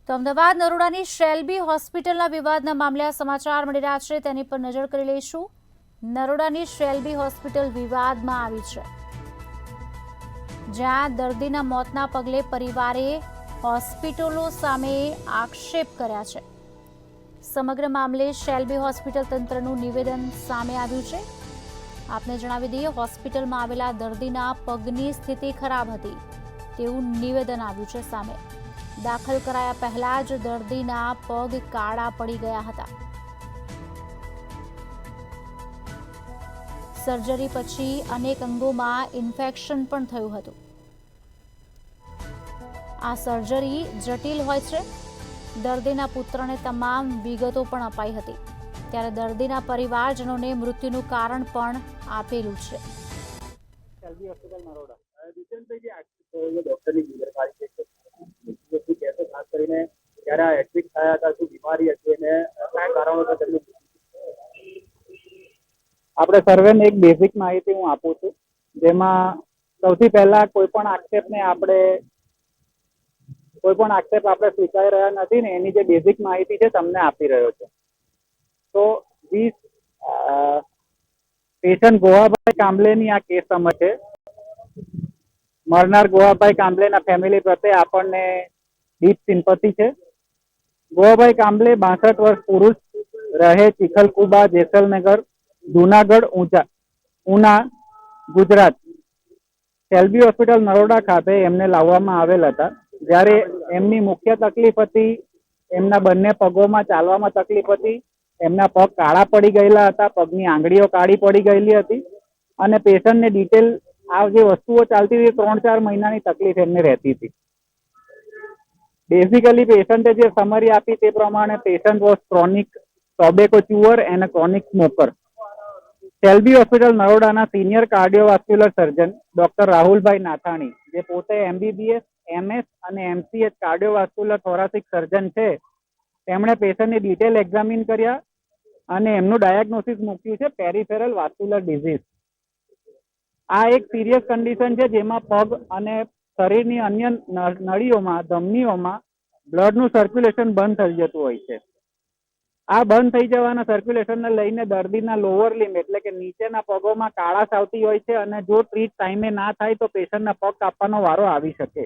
તો અમદાવાદ નરોડાની શેલ્બી હોસ્પિટલના વિવાદના મામલે સમાચાર મળી રહ્યા છે, તેની પર નજર કરી લઈશું। નરોડાની શેલ્બી હોસ્પિટલ વિવાદમાં આવી છે, જ્યાં દર્દીના મોતના પગલે પરિવારે હોસ્પિટલો સામે આક્ષેપ કર્યા છે। સમગ્ર મામલે શેલ્બી હોસ્પિટલ તંત્રનું નિવેદન સામે આવ્યું છે। આપને જણાવી દઈએ, હોસ્પિટલમાં આવેલા દર્દીના પગની સ્થિતિ ખરાબ હતી તેવું નિવેદન આવ્યું છે સામે। દાખલ કરાયા પહેલા જ દર્દીના પગ કાળા પડી ગયા હતા। સર્જરી પછી અનેક અંગોમાં ઇન્ફેક્શન પણ થયું હતું। આ સર્જરી જટિલ હોય છે। દર્દીના પુત્રને તમામ વિગતો પણ અપાઈ હતી, ત્યારે દર્દીના પરિવારજનોને મૃત્યુનું કારણ પણ આપેલું છે। શેલ્બી હોસ્પિટલ નરોડા રિસેન્ટલી જે ડોક્ટરની બેદરકારી છે, ખાસ કરીને જ્યારે એડમિટ થયા હતા, શું બીમારી હતી અને કયા કારણોસર તેમનું આપણે સર્વેને એક બેઝિક માહિતી હું આપું છું, જેમાં સૌથી પહેલા કોઈ પણ આક્ષેપ આપણે સ્વીકારી રહ્યા નથી ને એની જે બેઝિક માહિતી છે તમને આપી રહ્યો છે। તો પેશન્ટ ગોવાભાઈ કાંબલેની આ કેસ સમજે મરનાર ગોવાભાઈ કાંબલેના ફેમિલી પ્રત્યે આપણને ડીપ સિમ્પથી છે। ગોવાભાઈ કાંબલે 62 વર્ષ પુરુષ, રહે ચીખલકુબા, જેસલનગર, જુનાગઢ, ઉના, ગુજરાત। શેલ્બી હોસ્પિટલ નરોડા ખાતે એમને લાવવામાં આવેલ હતા। જ્યારે એમની મુખ્ય તકલીફ હતી, એમના બંને પગોમાં ચાલવામાં તકલીફ હતી, એમના પગ કાળા પડી ગયેલા હતા, પગની આંગળીઓ કાળી પડી ગયેલી હતી અને પેશન્ટને ડિટેલ આ જે વસ્તુઓ ચાલતી હતી 3-4 મહિનાની તકલીફ એમને રહેતી હતી। બેઝિકલી પેશન્ટે જે સમરી આપી તે પ્રમાણે patient was chronic tobacco chewer and chronic smoker. Shelby hospital નરોડાના સિનિયર કાર્ડિયોવાસ્ક્યુલર સર્જન ડોક્ટર રાહુલભાઈ નાથાણી, જે પોતે MBBS, MS અને MCH કાર્ડિયોવાસ્ક્યુલર થોરાસિક સર્જન છે, તેમણે પેશન્ટની ડિટેલ એક્ઝામિન કર્યા અને એમનું ડાયગ્નોસિસ મૂક્યું છે પેરિફેરલ વાસ્ક્યુલર ડિઝીઝ। આ એક સિરિયસ કન્ડિશન છે, જેમાં પગ અને શરીરની અન્ય નળીઓમાં, ધમનીઓમાં બ્લડનું સર્ક્યુલેશન બંધ થઈ જતું હોય છે। આ બંધ થઈ જવાના સર્ક્યુલેશનને લઈને દર્દીના લોઅર લિમ્બ એટલે કે નીચેના પગોમાં કાળાશ આવતી હોય છે અને જો ટ્રીટ ટાઈમે ના થાય તો પેશન્ટના પગ કાપવાનો વારો આવી શકે।